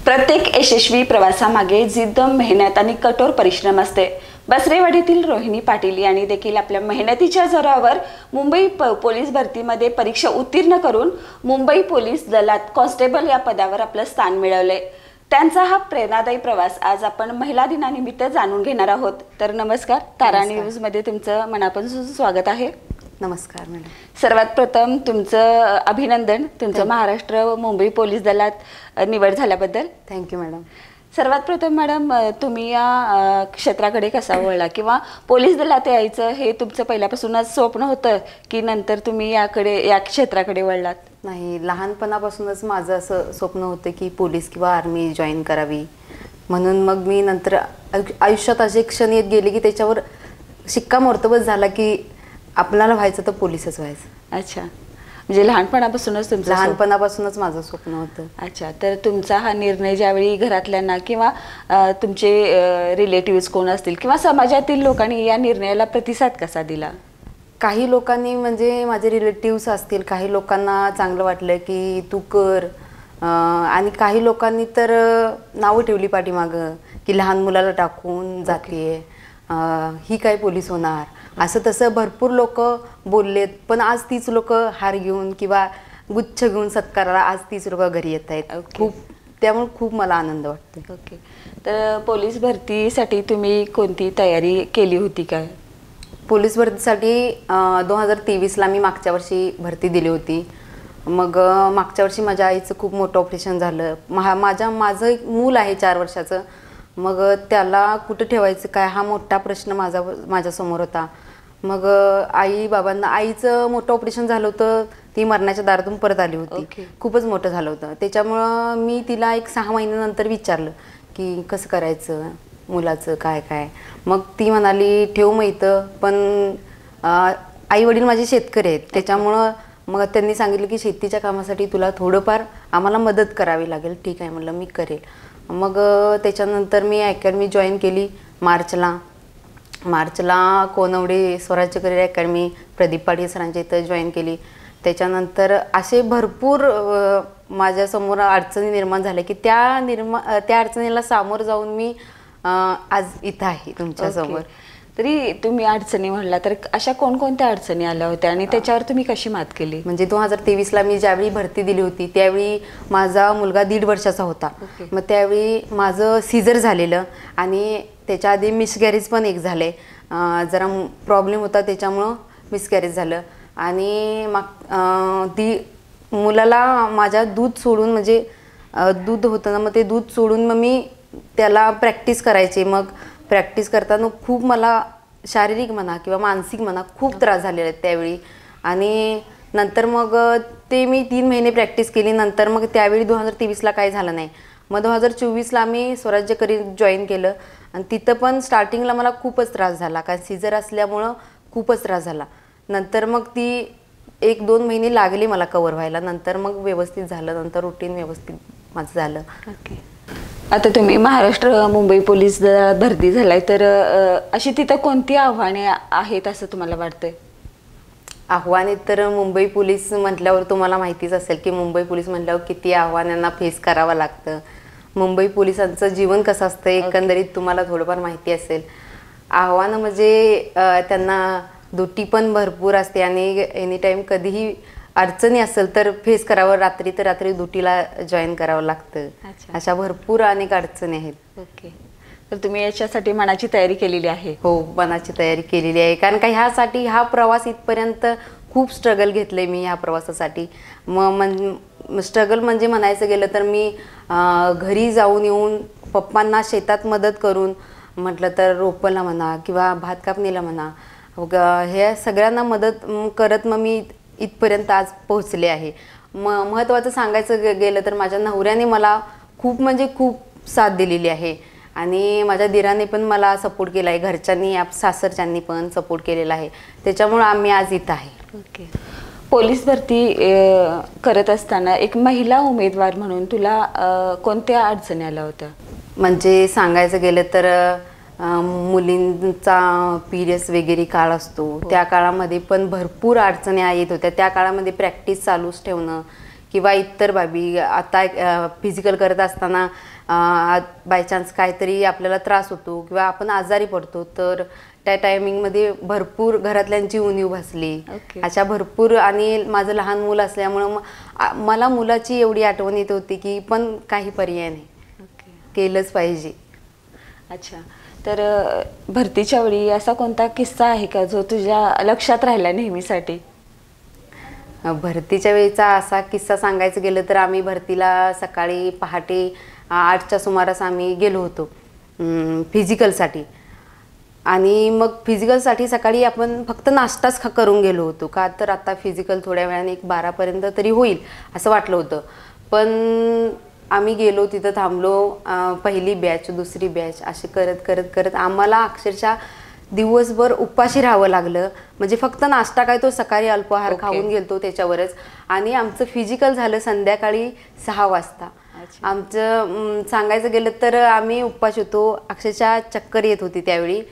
प्रत्येक यशस्वी प्रवासामागे जिद्द, मेहनत आणि कठोर परिश्रम असते। बसरेवाडीतील रोहिणी पाटील यांनी देखील आपल्या मेहनतीच्या जोरावर मुंबई पोलीस भरतीमध्ये परीक्षा उत्तीर्ण करून मुंबई पोलीस दलात कॉन्स्टेबल या पदावर आपले स्थान मिळवले। त्यांचा हा प्रेरणादायी प्रवास आज आपण महिला दिनानिमित्त जाणून घेणार आहोत। तर नमस्कार, तारा न्यूज मध्ये तुमचं मनापासून स्वागत आहे। नमस्कार मॅडम। सर्वात प्रथम तुमचं अभिनंदन, तुमचं महाराष्ट्र मुंबई पोलीस दलात निवड झाल्याबद्दल। Thank you madam. सर्वात प्रथम मॅडम, तुम्ही या क्षेत्राकडे कसा वळला किंवा पोलीस दलात यायचं हे तुमचं पहिल्यापासूनच स्वप्न होतं की नंतर तुम्ही या क्षेत्राकडे वळलात? नाही, लहानपणापासूनच माझं असं स्वप्न होतं की पोलीस किंवा आर्मी जॉईन करावी, म्हणून मग मी नंतर आयुष्यात असे क्षण येत गेले की त्याच्यावर शिक्कामोर्तबच झाला की आपल्याला व्हायचं तर पोलीसच व्हायचं। अच्छा, म्हणजे लहानपणापासूनच माझं स्वप्न होतं। अच्छा, तर तुमचा हा निर्णय ज्यावेळी घरातल्यांना किंवा तुमचे रिलेटिव्स कोण असतील किंवा समाजातील लोकांनी या निर्णयाला प्रतिसाद कसा दिला? काही लोकांनी, म्हणजे माझे रिलेटिव्स असतील, काही लोकांना चांगलं वाटलं की तू कर, आणि काही लोकांनी तर नावं ठेवली पाठीमागं की लहान मुलाला टाकून जातीये, ही काय पोलीस होणार, असं तसं भरपूर लोक बोललेत। पण आज तीच लोक हार घेऊन किंवा गुच्छ घेऊन सत्काराला आज तीच लोक घरी येत आहेत। त्यामुळे खूप मला आनंद वाटतो। ओके, तर पोलीस भरतीसाठी तुम्ही कोणती तयारी केली होती काय? पोलीस भरतीसाठी 2023ला मी मागच्या वर्षी भरती दिली होती। मग मागच्या वर्षी माझ्या आईचं खूप मोठं ऑपरेशन झालं। माझं एक मूल आहे 4 वर्षाचं, मग त्याला कुठं ठेवायचं काय हा मोठा प्रश्न माझ्यासमोर होता। मग आई बाबांना, आईचं मोठं ऑपरेशन झालं होतं, ती मरणाच्या दारातून परत आली होती। खूपच मोठं झालं होतं, त्याच्यामुळं मी तिला एक 6 महिन्यानंतर विचारलं की कसं करायचं मुलाचं काय काय। मग ती म्हणाली ठेव मग इथं, पण आई वडील माझे शेतकरी आहेत, त्याच्यामुळं मग त्यांनी सांगितलं की शेतीच्या कामासाठी तुला थोडंफार आम्हाला मदत करावी लागेल। ठीक आहे म्हटलं, मी करेल। मग त्याच्यानंतर मी अकॅडमी जॉईन केली मार्चला कोनवडे स्वराज्य करिअर अकॅडमी प्रदीप पाटील सरांच्या इथं जॉईन केली। त्याच्यानंतर असे भरपूर माझ्यासमोर अडचणी निर्माण झाल्या की त्या अडचणीला सामोरं जाऊन मी आज इथं आहे तुमच्यासमोर। तरी तुम्ही अडचणी म्हणला तर अशा कोणकोणत्या अडचणी आल्या होत्या आणि त्याच्यावर तुम्ही कशी मात केली? म्हणजे 2023ला मी ज्यावेळी भरती दिली होती त्यावेळी माझा मुलगा 1.5 वर्षाचा होता। मग त्यावेळी माझं सीझर झालेलं आणि त्याच्या आधी मिसकॅरेज पण एक झाले, जरा प्रॉब्लेम होता त्याच्यामुळं मिसकॅरेज झालं। आणि मग मुलाला माझ्या दूध सोडून, म्हणजे दूध होतं ना, मग ते दूध सोडून मग मी त्याला प्रॅक्टिस करायचे। मग प्रॅक्टिस करताना खूप मला शारीरिक म्हणा किंवा मानसिक म्हणा खूप त्रास झालेला आहे त्यावेळी। आणि नंतर मग ते मी 3 महिने प्रॅक्टिस केली। नंतर मग त्यावेळी 2023ला काही झालं नाही। मग 2024ला मी स्वराज्य करिअर जॉईन केलं आणि तिथं पण स्टार्टिंगला मला खूपच त्रास झाला, कारण सीझर असल्यामुळं खूपच त्रास झाला। नंतर मग ती 1-2 महिने लागले मला कव्हर व्हायला, नंतर मग व्यवस्थित झालं, नंतर रुटीन व्यवस्थित माझं झालं। ओके, आता तुम्ही महाराष्ट्र मुंबई पोलीस दलात भरती झालाय, तर अशी तिथं कोणती आव्हाने आहेत असं तुम्हाला वाटतंय? आव्हाने तर मुंबई पोलीस म्हटल्यावर तुम्हाला माहितीच असेल की मुंबई पोलीस म्हटल्यावर किती आव्हानांना फेस करावं लागतं। मुंबई पोलिसांचं जीवन कसं असतं एकंदरीत तुम्हाला थोडंफार माहिती असेल। आव्हानं म्हणजे त्यांना ड्युटी पण भरपूर असते आणि एनी टाईम कधीही अडचणी असेल तर फेस करावं, रात्री तर रात्री ड्युटीला जॉईन करावं लागतं। अशा भरपूर अनेक अडचणी आहेत। ओके, तर तुम्ही याच्यासाठी मनाची तयारी केलेली आहे? हो, मनाची तयारी केलेली आहे, कारण का ह्यासाठी हा प्रवास इथपर्यंत खूप स्ट्रगल घेतले मी ह्या प्रवासासाठी। स्ट्रगल म्हणजे म्हणायचं गेलं तर मी घरी जाऊन येऊन पप्पांना शेतात मदत करून, म्हटलं तर रोपला म्हणा किंवा भात कापणीला म्हणा, हे सगळ्यांना मदत करत मग मी इथपर्यंत आज पोहोचले आहे। महत्त्वाचं सांगायचं गेलं तर माझ्या नवऱ्याने मला खूप म्हणजे खूप साथ दिलेली आहे आणि माझ्या दिराने पण मला सपोर्ट केला आहे, घरच्यांनी सासरच्यांनी पण सपोर्ट केलेला आहे, त्याच्यामुळे आम्ही आज इथं आहे। ओके, पोलीस भरती करत असताना एक महिला उमेदवार म्हणून तुला कोणत्या अडचणी आल्या होत्या? म्हणजे सांगायचं गेलं तर मुलींचा पिरियड्स वगैरे काळ असतो, त्या काळामध्ये पण भरपूर अडचणी येत होत्या. त्या काळामध्ये प्रॅक्टिस चालूच ठेवणं किंवा इतर बाबी, आता फिजिकल करत असताना बाय चान्स काहीतरी आपल्याला त्रास होतो किंवा आपण आजारी पडतो, तर त्या टायमिंगमध्ये भरपूर घरातल्यांची उणीव भासली. अशा भरपूर, आणि माझं लहान मुलं असल्यामुळं मला मुलाची एवढी आठवण येत होती की पण काही पर्याय नाही, केलंच पाहिजे. अच्छा, तर भरतीच्या वेळी असा कोणता किस्सा आहे का जो तुझ्या लक्षात राहिला नेहमीसाठी? भरतीच्या वेळेचा असा किस्सा सांगायचं गेलं तर आम्ही भरतीला सकाळी पहाटे 8च्या सुमारास आम्ही गेलो होतो फिजिकलसाठी. आणि मग फिजिकलसाठी सकाळी आपण फक्त नाश्ताच करून गेलो होतो, का तर आता फिजिकल थोड्या वेळाने 12पर्यंत तरी होईल असं वाटलं होतं. पण आम्ही गेलो, तिथं थांबलो, पहिली बॅच, दुसरी बॅच, असे करत करत करत आम्हाला अक्षरशः दिवसभर उपाशी राहावं लागलं. म्हणजे फक्त नाश्ता काय तो सकाळी अल्पाहार खाऊन गेलतो त्याच्यावरच. आणि आमचं फिजिकल झालं संध्याकाळी 6 वाजता. आमचं सांगायचं गेलं तर आम्ही उपाशी होतो, अक्षरशः चक्कर येत होती त्यावेळी.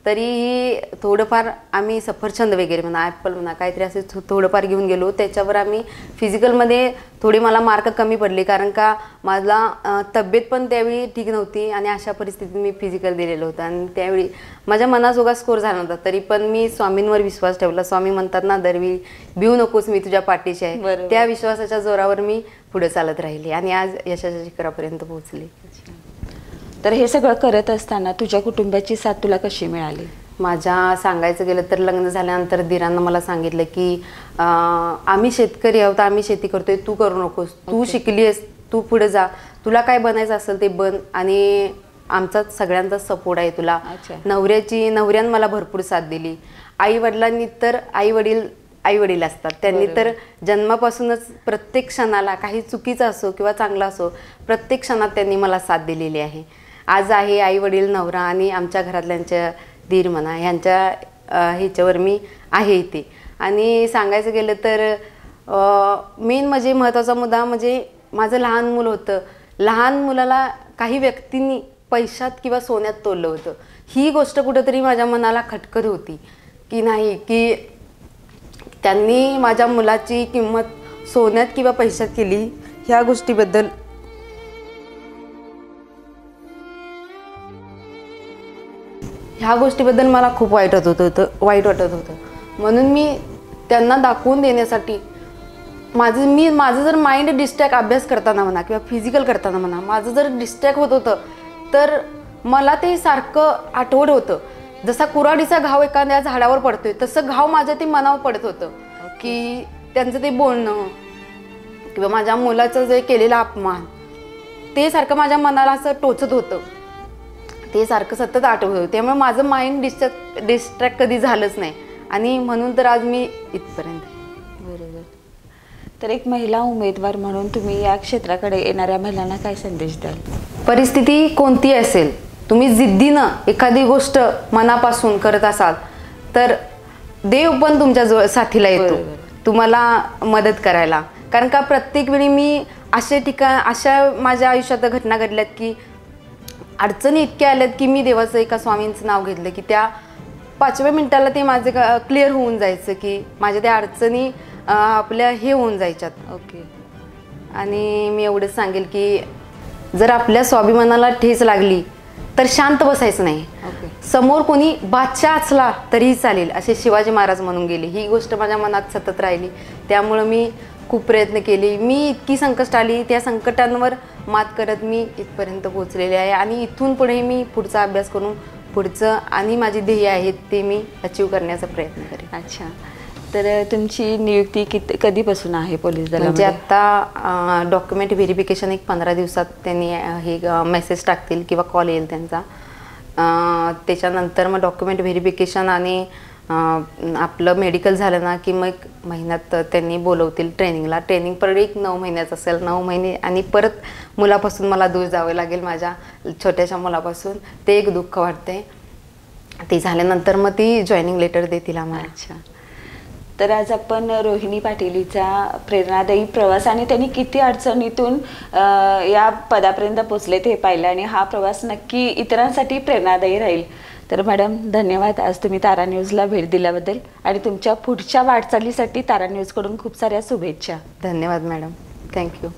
तरीही थोडंफार आम्ही सफरचंद वगैरे म्हणा, ॲपल म्हणा, काहीतरी असे थोडंफार घेऊन गेलो. त्याच्यावर आम्ही फिजिकलमध्ये थोडे मला मार्क कमी पडले, कारण का माझा तब्येत पण त्यावेळी ठीक नव्हती आणि अशा परिस्थितीत मी फिजिकल दिलेलं होतं. आणि त्यावेळी माझ्या मनाजोगा स्कोर झाला नव्हता, तरी पण मी स्वामींवर विश्वास ठेवला. स्वामी म्हणतात ना, दरवी भिवू नकोस, मी तुझ्या पाठीशी आहे. त्या विश्वासाच्या जोरावर मी पुढे चालत राहिले आणि आज यशाच्या शिखरापर्यंत पोहोचले. तर हे सगळं करत असताना तुझ्या कुटुंबाची साथ तुला कशी मिळाली? माझ्या सांगायचं गेलं तर लग्न झाल्यानंतर दिरांना मला सांगितलं की आम्ही शेतकरी आहोत, आम्ही शेती करतोय, तू करू नकोस, तू शिकली आहेस, तू पुढे जा, तुला काय बनायचं असेल ते बन, आणि आमचा सगळ्यांचा सपोर्ट आहे तुला. नवऱ्यानं मला भरपूर साथ दिली. आई वडिलांनी तर आई वडील असतात, त्यांनी तर जन्मापासूनच प्रत्येक क्षणाला, काही चुकीचं असो किंवा चांगला असो, प्रत्येक क्षणात त्यांनी मला साथ दिलेली आहे. आज आहे आई वडील, नवरा आणि आमच्या घरातल्यांच्या दीर म्हणा, ह्यांच्या ह्याच्यावर मी आहे इथे. आणि सांगायचं गेलं तर मेन म्हणजे महत्त्वाचा मुद्दा म्हणजे माझं लहान मुलं होतं. लहान मुलाला काही व्यक्तींनी पैशात किंवा सोन्यात तोललं होतं. ही गोष्ट कुठंतरी माझ्या मनाला खटकत होती की नाही, की त्यांनी माझ्या मुलाची किंमत सोन्यात किंवा पैशात केली. ह्या गोष्टीबद्दल मला खूप वाईट वाटत होतं. म्हणून मी त्यांना दाखवून देण्यासाठी माझं जर माइंड डिस्ट्रॅक्ट, अभ्यास करताना म्हणा किंवा फिजिकल करताना म्हणा, माझं जर डिस्ट्रॅक्ट होत होतं तर मला ते सारखं आठवत होतं. जसा कुऱ्हाडीचा घाव एखाद्या झाडावर पडतोय तसं घाव माझ्या ते मनावर पडत होतं की त्यांचं ते बोलणं किंवा माझ्या मुलाचं जे केलेलं अपमान, ते सारखं माझ्या मनाला असं टोचत होतं, ते सारखं सतत आठवत होतं. त्यामुळे माझं माइंड डिस्ट्रॅक्ट कधी झालंच नाही, आणि म्हणून तर आज मी इथपर्यंत. बरोबर. तर एक महिला उमेदवार म्हणून तुम्ही या क्षेत्राकडे येणाऱ्या महिलांना काय संदेश द्याल? परिस्थिती कोणती असेल, तुम्ही जिद्दीनं एखादी गोष्ट मनापासून करत असाल तर देव पण तुमच्या साथीला येतो तुम्हाला मदत करायला. कारण का प्रत्येक वेळी मी अशा माझ्या आयुष्यात घटना घडल्यात की अडचणी इतक्या आल्यात की मी देवाचं एका स्वामींचं नाव घेतलं की त्या 5व्या मिनिटाला ते माझे क्लिअर होऊन जायचं, की माझ्या त्या अडचणी आपल्या हे होऊन जायच्यात. आणि मी एवढंच सांगेल की जर आपल्या स्वाभिमानाला ठेच लागली तर शांत बसायचं नाही. समोर कोणी बादशाह असला तरीही चालेल, असे शिवाजी महाराज म्हणून गेले. ही गोष्ट माझ्या मनात सतत राहिली. त्यामुळं मी खूप प्रयत्न केले. मी इतकी संकट आली, त्या संकटांवर मात करत मी इथपर्यंत पोहोचलेले आहे. आणि इथून पुढे मी पुढचा अभ्यास करून पुढचं आणि माझी ध्येय आहेत ते मी अचीव करण्याचा प्रयत्न करेन. अच्छा, तर तुमची नियुक्ती कधीपासून आहे पोलीस दलामध्ये? म्हणजे आता डॉक्युमेंट व्हेरिफिकेशन एक 15 दिवसात त्यांनी हे मेसेज टाकतील किंवा कॉल येईल त्यांचा. त्याच्यानंतर मग डॉक्युमेंट व्हेरिफिकेशन आणि आपलं मेडिकल झालं ना की मग महिन्यात त्यांनी बोलवतील ट्रेनिंगला. ट्रेनिंग परत एक 9 महिन्याचं असेल. 9 महिने आणि परत मुलापासून मला दूर जावं लागेल, माझ्या छोट्याशा मुलापासून. ते एक दुःख वाटते. ते झाल्यानंतर मग ती जॉईनिंग लेटर देतील आम्हाला. अच्छा, तर आज आपण रोहिणी पाटील हिचा प्रेरणादायी प्रवास आणि त्यांनी किती अडचणीतून या पदापर्यंत पोहोचले ते पाहिलं आणि हा प्रवास नक्की इतरांसाठी प्रेरणादायी राहील. तर मॅडम धन्यवाद आज तुम्ही तारा न्यूजला भेट दिल्याबद्दल आणि तुमच्या पुढच्या वाटचालीसाठी तारा न्यूजकडून खूप साऱ्या शुभेच्छा. धन्यवाद मॅडम. थँक्यू.